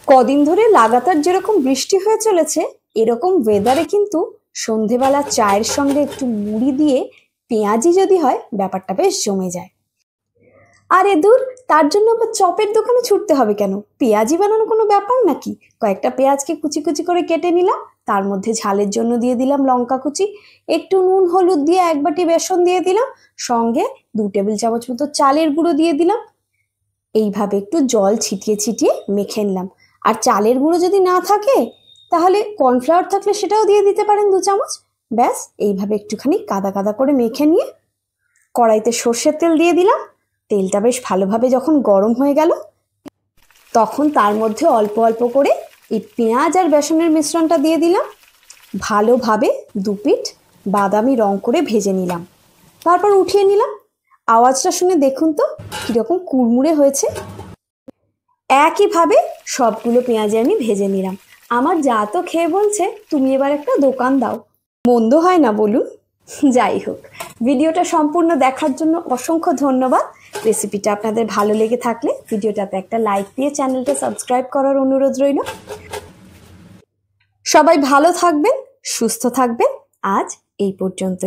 কদিন ধরে লাগাতার যেরকম বৃষ্টি হয়ে চলেছে, এরকম ওয়েদারে কিন্তু সন্ধেবেলা চায়ের সঙ্গে একটু মুড়ি দিয়ে পেঁয়াজি যদি হয়, ব্যাপারটা বেশ জমে যায়। আরে দূর, তার জন্য আবার চপের দোকানে ছুটতে হবে কেন? পেঁয়াজি বানানো কোনো ব্যাপার নাকি? কয়েকটা পেঁয়াজকে কুচি কুচি করে কেটে নিলাম, তার মধ্যে ঝালের জন্য দিয়ে দিলাম লঙ্কা কুচি, একটু নুন হলুদ দিয়ে এক বাটি বেসন দিয়ে দিলাম, সঙ্গে 2 টেবিল চামচ মতো চালের গুঁড়ো দিয়ে দিলাম। এইভাবে একটু জল ছিটিয়ে ছিটিয়ে মেখে নিলাম। আর চালের গুঁড়ো যদি না থাকে, তাহলে কর্নফ্লাওয়ার থাকলে সেটাও দিয়ে দিতে পারেন 2 চামচ। ব্যাস, এইভাবে একটুখানি কাদা কাদা করে মেখে নিয়ে কড়াইতে সর্ষের তেল দিয়ে দিলাম। তেলটা বেশ ভালোভাবে যখন গরম হয়ে গেল, তখন তার মধ্যে অল্প অল্প করে এই পেঁয়াজ আর বেসনের মিশ্রণটা দিয়ে দিলাম। ভালোভাবে 2 পিঠ বাদামি রং করে ভেজে নিলাম, তারপর উঠিয়ে নিলাম। আওয়াজটা শুনে দেখুন তো কীরকম কুড়মুড়ে হয়েছে। একইভাবে সবগুলো পেঁয়াজ আমি ভেজে নিলাম। আমার যা তো খেয়ে বলছে, তুমি এবার একটা দোকান দাও। মন্দ হয় না বলুন? যাই হোক, ভিডিওটা সম্পূর্ণ দেখার জন্য অসংখ্য ধন্যবাদ। রেসিপিটা আপনাদের ভালো লেগে থাকলে ভিডিওটাতে একটা লাইক দিয়ে চ্যানেলটা সাবস্ক্রাইব করার অনুরোধ রইল। সবাই ভালো থাকবেন, সুস্থ থাকবেন। আজ এই পর্যন্ত।